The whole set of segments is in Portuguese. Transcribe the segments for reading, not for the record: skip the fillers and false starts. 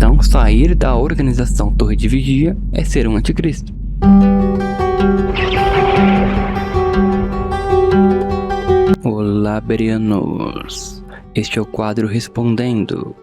Então, sair da organização Torre de Vigia é ser um anticristo. Olá, Berianos! Este é o quadro Respondendo,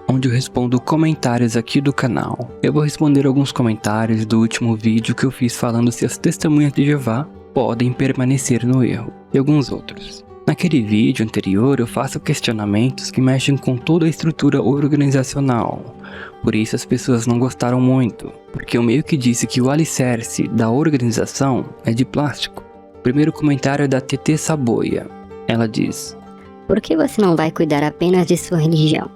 onde eu respondo comentários aqui do canal. Eu vou responder alguns comentários do último vídeo que eu fiz falando se as testemunhas de Jeová podem permanecer no erro, e alguns outros. Naquele vídeo anterior eu faço questionamentos que mexem com toda a estrutura organizacional, por isso as pessoas não gostaram muito, porque eu meio que disse que o alicerce da organização é de plástico. O primeiro comentário é da TT Saboia. Ela diz: por que você não vai cuidar apenas de sua religião?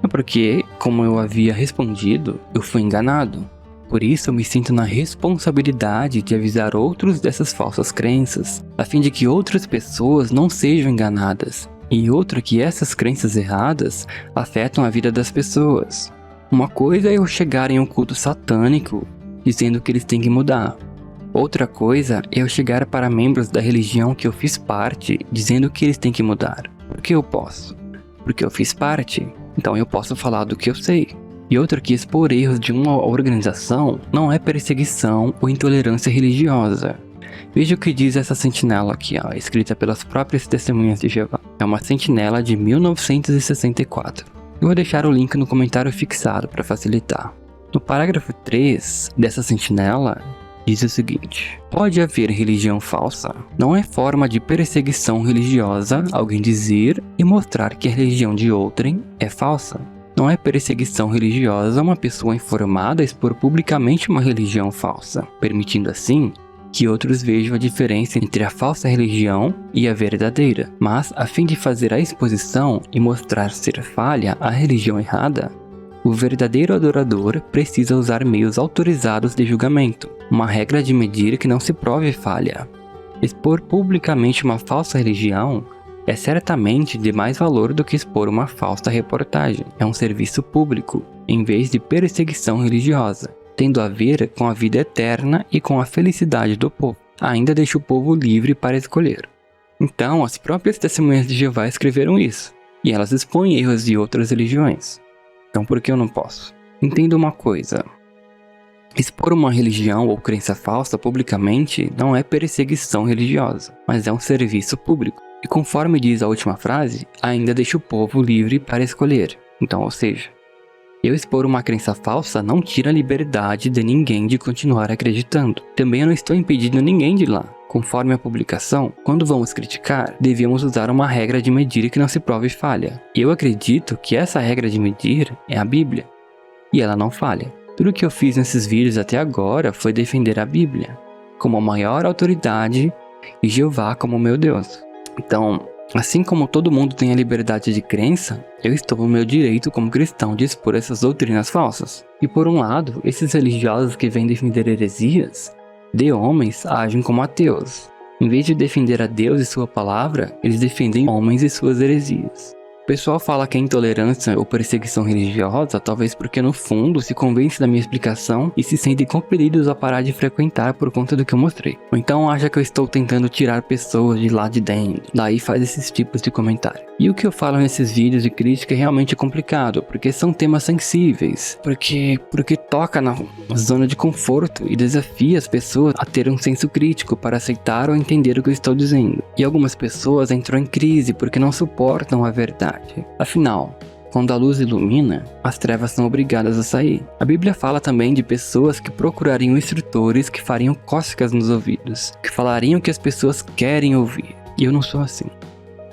É porque, como eu havia respondido, eu fui enganado. Por isso eu me sinto na responsabilidade de avisar outros dessas falsas crenças, a fim de que outras pessoas não sejam enganadas. E outra que essas crenças erradas afetam a vida das pessoas. Uma coisa é eu chegar em um culto satânico, dizendo que eles têm que mudar. Outra coisa é eu chegar para membros da religião que eu fiz parte, dizendo que eles têm que mudar. Por que eu posso? Porque eu fiz parte, então eu posso falar do que eu sei. E outra que expor erros de uma organização não é perseguição ou intolerância religiosa. Veja o que diz essa sentinela aqui, escrita pelas próprias testemunhas de Jeová. É uma sentinela de 1964. Eu vou deixar o link no comentário fixado para facilitar. No parágrafo 3 dessa sentinela, diz o seguinte: pode haver religião falsa. Não é forma de perseguição religiosa alguém dizer e mostrar que a religião de outrem é falsa. Não é perseguição religiosa uma pessoa informada expor publicamente uma religião falsa, permitindo assim que outros vejam a diferença entre a falsa religião e a verdadeira. Mas, a fim de fazer a exposição e mostrar ser falha a religião errada, o verdadeiro adorador precisa usar meios autorizados de julgamento, uma regra de medir que não se prove falha. Expor publicamente uma falsa religião é certamente de mais valor do que expor uma falsa reportagem. É um serviço público, em vez de perseguição religiosa, tendo a ver com a vida eterna e com a felicidade do povo. Ainda deixa o povo livre para escolher. Então, as próprias testemunhas de Jeová escreveram isso, e elas expõem erros de outras religiões. Então por que eu não posso? Entenda uma coisa. Expor uma religião ou crença falsa publicamente não é perseguição religiosa, mas é um serviço público. E conforme diz a última frase, ainda deixa o povo livre para escolher. Então, ou seja, eu expor uma crença falsa não tira a liberdade de ninguém de continuar acreditando. Também eu não estou impedindo ninguém de ir lá. Conforme a publicação, quando vamos criticar, devemos usar uma regra de medir que não se prove falha. E eu acredito que essa regra de medir é a Bíblia. E ela não falha. Tudo que eu fiz nesses vídeos até agora foi defender a Bíblia como a maior autoridade e Jeová como meu Deus. Então, assim como todo mundo tem a liberdade de crença, eu estou no meu direito como cristão de expor essas doutrinas falsas. E por um lado, esses religiosos que vêm defender heresias de homens agem como ateus. Em vez de defender a Deus e sua palavra, eles defendem homens e suas heresias. O pessoal fala que é intolerância ou perseguição religiosa, talvez porque no fundo se convence da minha explicação e se sentem compelidos a parar de frequentar por conta do que eu mostrei. Ou então acha que eu estou tentando tirar pessoas de lá de dentro, daí faz esses tipos de comentário. E o que eu falo nesses vídeos de crítica é realmente complicado, porque são temas sensíveis, porque toca na zona de conforto e desafia as pessoas a ter um senso crítico para aceitar ou entender o que eu estou dizendo. E algumas pessoas entram em crise porque não suportam a verdade. Afinal, quando a luz ilumina, as trevas são obrigadas a sair. A Bíblia fala também de pessoas que procurariam instrutores que fariam cócegas nos ouvidos, que falariam o que as pessoas querem ouvir. E eu não sou assim.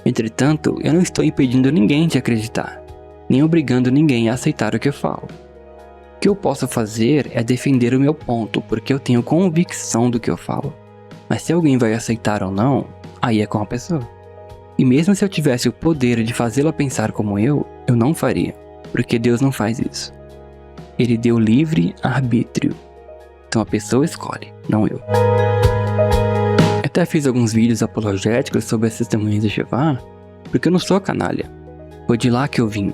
Entretanto, eu não estou impedindo ninguém de acreditar, nem obrigando ninguém a aceitar o que eu falo. O que eu posso fazer é defender o meu ponto, porque eu tenho convicção do que eu falo. Mas se alguém vai aceitar ou não, aí é com a pessoa. E mesmo se eu tivesse o poder de fazê-la pensar como eu não faria, porque Deus não faz isso. Ele deu livre arbítrio. Então a pessoa escolhe, não eu. Até fiz alguns vídeos apologéticos sobre as testemunhas de Jeová, porque eu não sou canalha. Foi de lá que eu vim.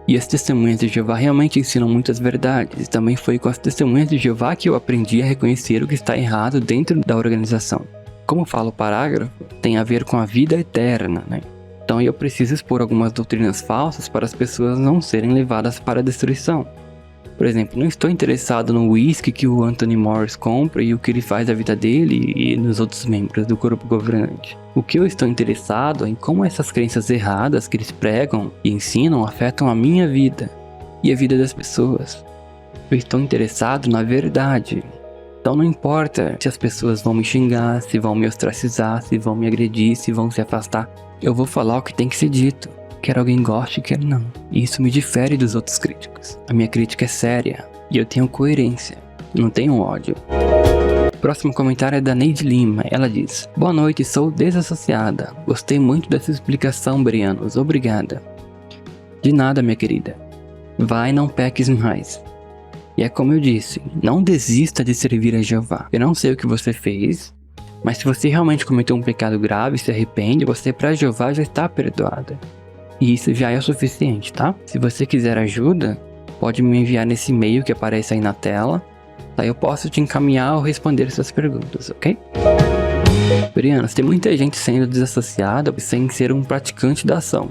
E as testemunhas de Jeová realmente ensinam muitas verdades. E também foi com as testemunhas de Jeová que eu aprendi a reconhecer o que está errado dentro da organização. Como fala o parágrafo, tem a ver com a vida eterna, né? Então eu preciso expor algumas doutrinas falsas para as pessoas não serem levadas para a destruição. Por exemplo, não estou interessado no whisky que o Anthony Morris compra e o que ele faz da vida dele e nos outros membros do corpo governante. O que eu estou interessado é em como essas crenças erradas que eles pregam e ensinam afetam a minha vida e a vida das pessoas. Eu estou interessado na verdade. Então não importa se as pessoas vão me xingar, se vão me ostracizar, se vão me agredir, se vão se afastar. Eu vou falar o que tem que ser dito. Quer alguém goste, quer não. E isso me difere dos outros críticos. A minha crítica é séria e eu tenho coerência. Não tenho ódio. Próximo comentário é da Neide Lima. Ela diz: boa noite, sou desassociada. Gostei muito dessa explicação, Brianos. Obrigada. De nada, minha querida. Vai, não peques mais. E é como eu disse, não desista de servir a Jeová. Eu não sei o que você fez, mas se você realmente cometeu um pecado grave e se arrepende, você para Jeová já está perdoada. E isso já é o suficiente, tá? Se você quiser ajuda, pode me enviar nesse e-mail que aparece aí na tela. Aí eu posso te encaminhar ou responder essas perguntas, ok? Brianas, tem muita gente sendo desassociada sem ser um praticante da ação.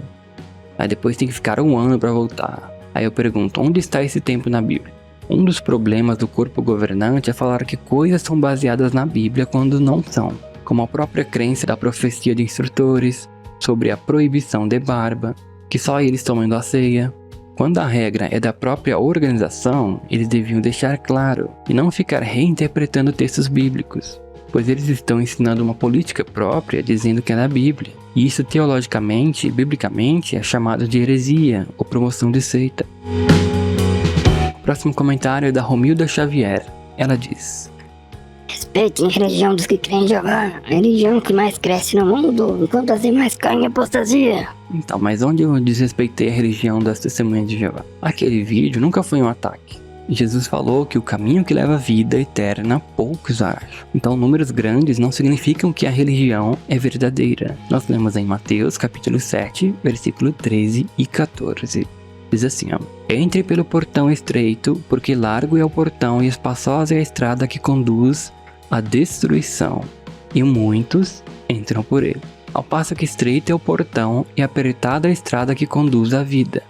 Aí depois tem que ficar um ano para voltar. Aí eu pergunto, onde está esse tempo na Bíblia? Um dos problemas do corpo governante é falar que coisas são baseadas na Bíblia quando não são. Como a própria crença da profecia de instrutores, sobre a proibição de barba, que só eles tomando a ceia. Quando a regra é da própria organização, eles deviam deixar claro e não ficar reinterpretando textos bíblicos, pois eles estão ensinando uma política própria dizendo que é da Bíblia. E isso teologicamente e biblicamente é chamado de heresia ou promoção de seita. Próximo comentário é da Romilda Xavier. Ela diz: respeitem a religião dos que creem em Jeová, a religião que mais cresce no mundo, enquanto as demais caem em apostasia. Então, mas onde eu desrespeitei a religião das testemunhas de Jeová? Aquele vídeo nunca foi um ataque. Jesus falou que o caminho que leva à vida eterna poucos acham. Então números grandes não significam que a religião é verdadeira. Nós lemos em Mateus capítulo 7, versículo 13 e 14. Diz assim, ó: entre pelo portão estreito, porque largo é o portão e espaçosa é a estrada que conduz à destruição, e muitos entram por ele. Ao passo que estreito é o portão e apertada a estrada que conduz à vida,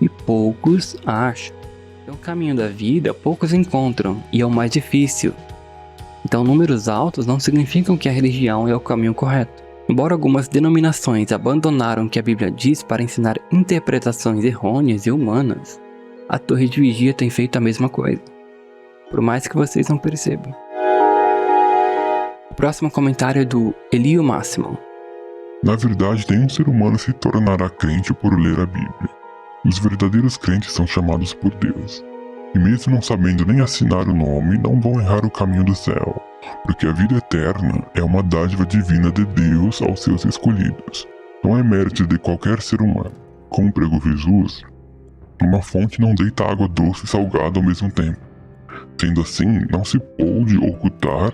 e poucos acham. Então, o caminho da vida poucos encontram, e é o mais difícil. Então números altos não significam que a religião é o caminho correto. Embora algumas denominações abandonaram o que a Bíblia diz para ensinar interpretações errôneas e humanas, a Torre de Vigia tem feito a mesma coisa, por mais que vocês não percebam. O próximo comentário é do Elio Máximo. Na verdade, nenhum ser humano se tornará crente por ler a Bíblia. Os verdadeiros crentes são chamados por Deus, e mesmo não sabendo nem assinar o nome, não vão errar o caminho do céu, porque a vida eterna é uma dádiva divina de Deus aos seus escolhidos. Não é mérito de qualquer ser humano. Como pregou Jesus, uma fonte não deita água doce e salgada ao mesmo tempo. Sendo assim, não se pode ocultar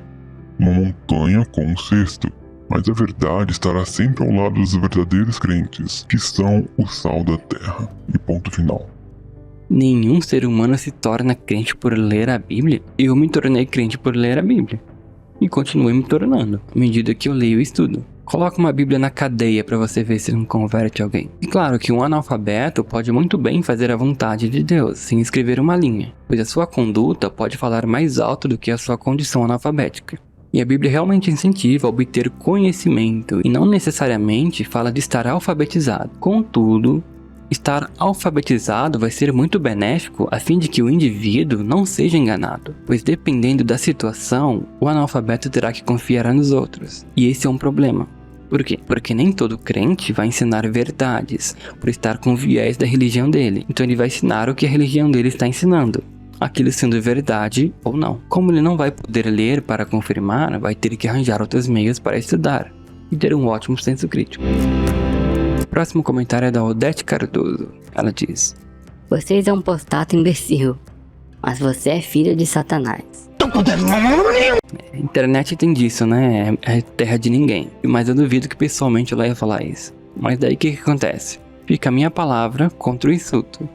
uma montanha com um cesto, mas a verdade estará sempre ao lado dos verdadeiros crentes, que são o sal da terra. E ponto final. Nenhum ser humano se torna crente por ler a Bíblia. Eu me tornei crente por ler a Bíblia. E continuei me tornando, à medida que eu leio e estudo. Coloca uma Bíblia na cadeia para você ver se não converte alguém. E claro que um analfabeto pode muito bem fazer a vontade de Deus, sem escrever uma linha, pois a sua conduta pode falar mais alto do que a sua condição analfabética. E a Bíblia realmente incentiva a obter conhecimento, e não necessariamente fala de estar alfabetizado. Contudo, estar alfabetizado vai ser muito benéfico a fim de que o indivíduo não seja enganado, pois dependendo da situação, o analfabeto terá que confiar nos outros. E esse é um problema. Por quê? Porque nem todo crente vai ensinar verdades, por estar com viés da religião dele. Então ele vai ensinar o que a religião dele está ensinando, aquilo sendo verdade ou não. Como ele não vai poder ler para confirmar, vai ter que arranjar outros meios para estudar e ter um ótimo senso crítico. O próximo comentário é da Odete Cardoso. Ela diz: Vocês é um apostato imbecil, mas você é filho de Satanás. A internet tem disso, né? É terra de ninguém. Mas eu duvido que pessoalmente ela ia falar isso. Mas daí o que acontece? Fica a minha palavra contra o insulto.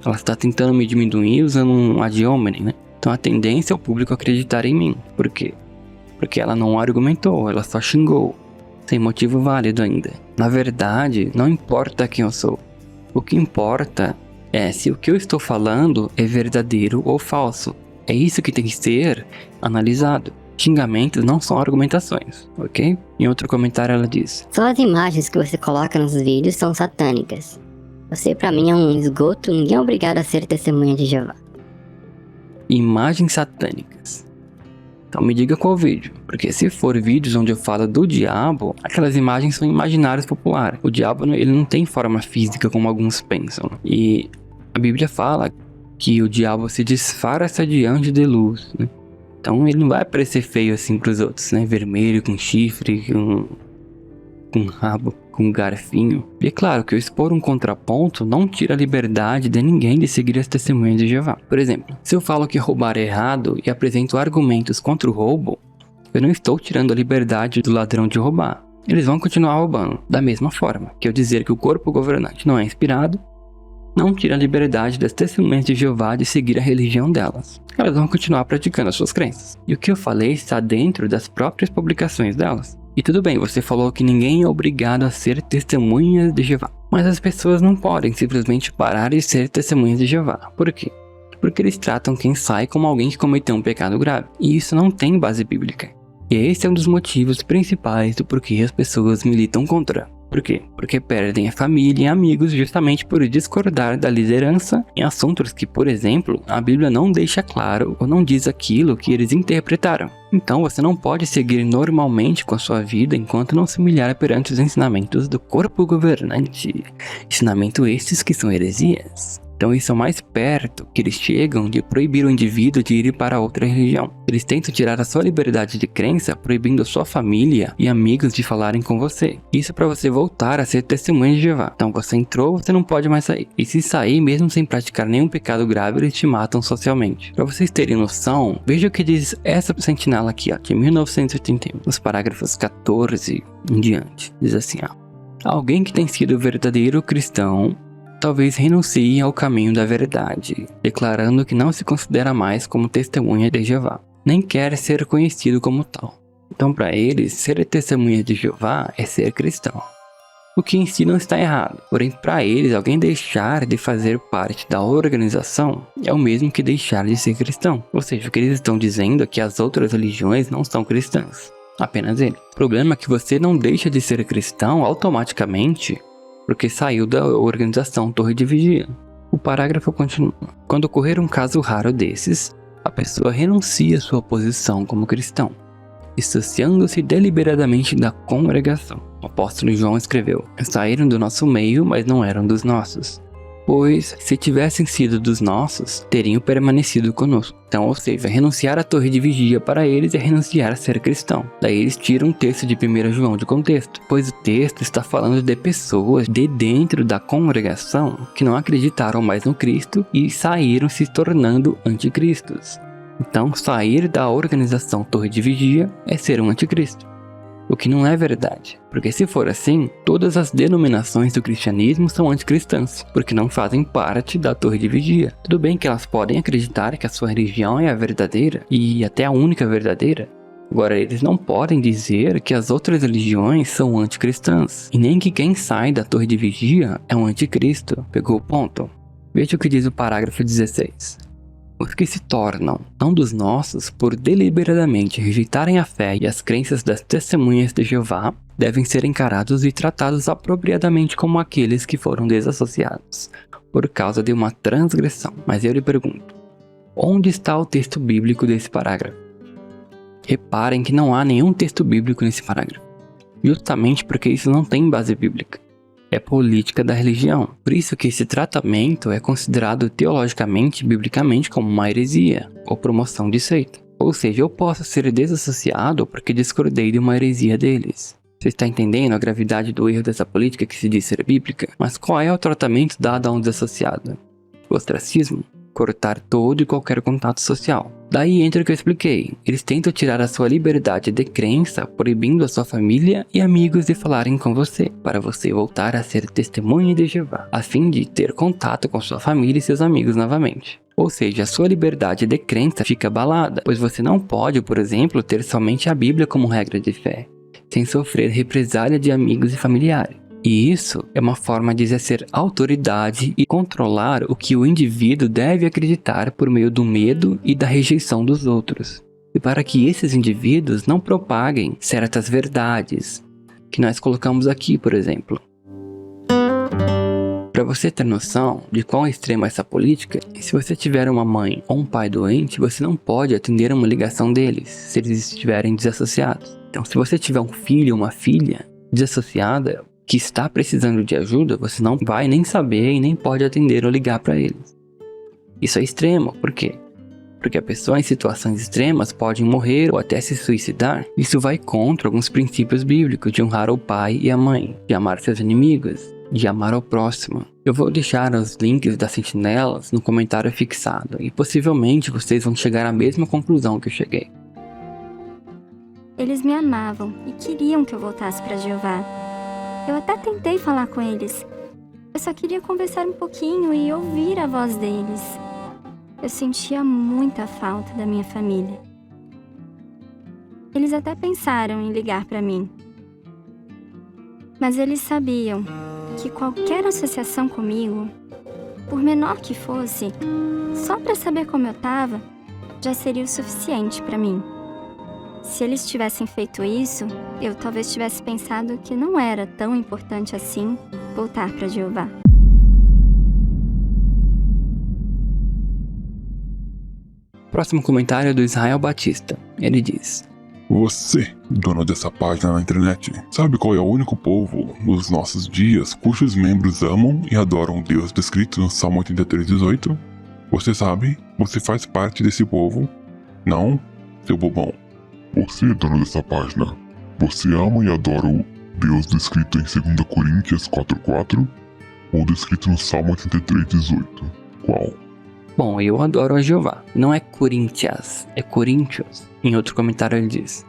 Ela está tentando me diminuir usando um ad hominem, né? Então a tendência é o público acreditar em mim. Por quê? Porque ela não argumentou, ela só xingou. Sem motivo válido ainda. Na verdade, não importa quem eu sou. O que importa é se o que eu estou falando é verdadeiro ou falso. É isso que tem que ser analisado. Xingamentos não são argumentações, ok? Em outro comentário ela diz: Só as imagens que você coloca nos vídeos são satânicas. Você pra mim é um esgoto, ninguém é obrigado a ser testemunha de Jeová. imagens satânicas. Então me diga qual vídeo, porque se for vídeos onde eu falo do diabo, aquelas imagens são imaginários populares. O diabo ele não tem forma física como alguns pensam. E a Bíblia fala que o diabo se disfarça de anjo de luz, né? Então ele não vai parecer feio assim pros outros, né? Vermelho, com chifre, com rabo, com garfinho. E é claro que eu expor um contraponto não tira a liberdade de ninguém de seguir as testemunhas de Jeová. Por exemplo, se eu falo que roubar é errado e apresento argumentos contra o roubo, eu não estou tirando a liberdade do ladrão de roubar. Eles vão continuar roubando. Da mesma forma que eu dizer que o corpo governante não é inspirado, não tira a liberdade das testemunhas de Jeová de seguir a religião delas. Elas vão continuar praticando as suas crenças. E o que eu falei está dentro das próprias publicações delas. E tudo bem, você falou que ninguém é obrigado a ser testemunhas de Jeová. Mas as pessoas não podem simplesmente parar de ser testemunhas de Jeová. Por quê? Porque eles tratam quem sai como alguém que cometeu um pecado grave. E isso não tem base bíblica. E esse é um dos motivos principais do porquê as pessoas militam contra. Por quê? Porque perdem a família e amigos justamente por discordar da liderança em assuntos que, por exemplo, a Bíblia não deixa claro ou não diz aquilo que eles interpretaram. Então você não pode seguir normalmente com a sua vida enquanto não se humilhar perante os ensinamentos do corpo governante. Ensinamento estes que são heresias. Então isso é o mais perto que eles chegam de proibir o indivíduo de ir para outra religião. Eles tentam tirar a sua liberdade de crença, proibindo a sua família e amigos de falarem com você. Isso para você voltar a ser testemunha de Jeová. Então você entrou, você não pode mais sair. E se sair, mesmo sem praticar nenhum pecado grave, eles te matam socialmente. Para vocês terem noção, veja o que diz essa sentinela aqui, ó, de 1981, nos parágrafos 14 em diante. Diz assim, ó: alguém que tem sido verdadeiro cristão talvez renuncie ao caminho da verdade, declarando que não se considera mais como testemunha de Jeová, nem quer ser conhecido como tal. Então, para eles, ser testemunha de Jeová é ser cristão. O que em si não está errado, porém, para eles, alguém deixar de fazer parte da organização é o mesmo que deixar de ser cristão. Ou seja, o que eles estão dizendo é que as outras religiões não são cristãs, apenas ele. O problema é que você não deixa de ser cristão automaticamente porque saiu da organização Torre de Vigia. O parágrafo continua: quando ocorrer um caso raro desses, a pessoa renuncia sua posição como cristão, dissociando-se deliberadamente da congregação. O apóstolo João escreveu: saíram do nosso meio, mas não eram dos nossos. Pois, se tivessem sido dos nossos, teriam permanecido conosco. Então, ou seja, renunciar à torre de vigia para eles é renunciar a ser cristão. Daí eles tiram o texto de 1 João de contexto, pois o texto está falando de pessoas de dentro da congregação que não acreditaram mais no Cristo e saíram se tornando anticristos. Então, sair da organização Torre de Vigia é ser um anticristo. O que não é verdade, porque se for assim, todas as denominações do cristianismo são anticristãs, porque não fazem parte da Torre de Vigia. Tudo bem que elas podem acreditar que a sua religião é a verdadeira, e até a única verdadeira. Agora, eles não podem dizer que as outras religiões são anticristãs, e nem que quem sai da Torre de Vigia é um anticristo. Pegou o ponto? Veja o que diz o parágrafo 16. Os que se tornam não dos nossos por deliberadamente rejeitarem a fé e as crenças das testemunhas de Jeová devem ser encarados e tratados apropriadamente como aqueles que foram desassociados por causa de uma transgressão. Mas eu lhe pergunto, onde está o texto bíblico desse parágrafo? Reparem que não há nenhum texto bíblico nesse parágrafo, justamente porque isso não tem base bíblica. É política da religião. Por isso que esse tratamento é considerado teologicamente, biblicamente, como uma heresia ou promoção de seita. Ou seja, eu posso ser desassociado porque discordei de uma heresia deles. Você está entendendo a gravidade do erro dessa política que se diz ser bíblica? Mas qual é o tratamento dado a um desassociado? O ostracismo? Cortar todo e qualquer contato social. Daí entra o que eu expliquei. Eles tentam tirar a sua liberdade de crença, proibindo a sua família e amigos de falarem com você, para você voltar a ser testemunha de Jeová, a fim de ter contato com sua família e seus amigos novamente. Ou seja, a sua liberdade de crença fica abalada, pois você não pode, por exemplo, ter somente a Bíblia como regra de fé, sem sofrer represália de amigos e familiares. E isso é uma forma de exercer autoridade e controlar o que o indivíduo deve acreditar por meio do medo e da rejeição dos outros. E para que esses indivíduos não propaguem certas verdades que nós colocamos aqui, por exemplo. Para você ter noção de quão extrema é essa política, se você tiver uma mãe ou um pai doente, você não pode atender uma ligação deles, se eles estiverem desassociados. Então, se você tiver um filho ou uma filha desassociada, que está precisando de ajuda, você não vai nem saber e nem pode atender ou ligar para eles. Isso é extremo, por quê? Porque a pessoa em situações extremas pode morrer ou até se suicidar. Isso vai contra alguns princípios bíblicos de honrar o pai e a mãe, de amar seus inimigos, de amar ao próximo. Eu vou deixar os links das sentinelas no comentário fixado e possivelmente vocês vão chegar à mesma conclusão que eu cheguei. Eles me amavam e queriam que eu voltasse para Jeová. Eu até tentei falar com eles. Eu só queria conversar um pouquinho e ouvir a voz deles. Eu sentia muita falta da minha família. Eles até pensaram em ligar para mim. Mas eles sabiam que qualquer associação comigo, por menor que fosse, só para saber como eu estava, já seria o suficiente para mim. Se eles tivessem feito isso, eu talvez tivesse pensado que não era tão importante assim voltar para Jeová. Próximo comentário é do Israel Batista. Ele diz: Você, dono dessa página na internet, sabe qual é o único povo nos nossos dias cujos membros amam e adoram Deus descrito no Salmo 83:18? Você sabe? Você faz parte desse povo? Não, seu bobão. Você, dono dessa página, você ama e adora o Deus descrito em 2 Coríntios 4:4 ou descrito no Salmo 83:18? Qual? Bom, eu adoro a Jeová. Não é Coríntias, é Coríntios. Em outro comentário ele diz: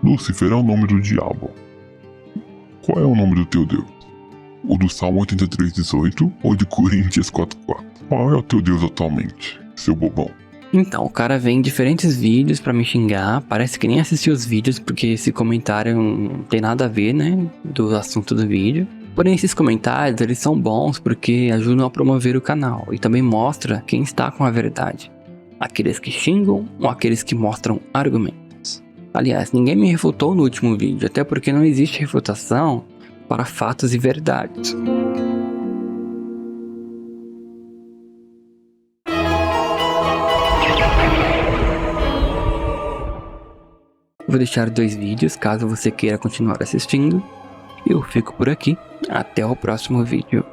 Lúcifer é o nome do diabo. Qual é o nome do teu Deus? O do Salmo 83:18 ou de Coríntios 4:4? Qual é o teu Deus atualmente, seu bobão? Então, o cara vem em diferentes vídeos pra me xingar, parece que nem assistiu os vídeos porque esse comentário não tem nada a ver, né, do assunto do vídeo. Porém, esses comentários, eles são bons porque ajudam a promover o canal e também mostra quem está com a verdade. Aqueles que xingam ou aqueles que mostram argumentos. Aliás, ninguém me refutou no último vídeo, até porque não existe refutação para fatos e verdades. Vou deixar 2 vídeos caso você queira continuar assistindo. Eu fico por aqui. Até o próximo vídeo.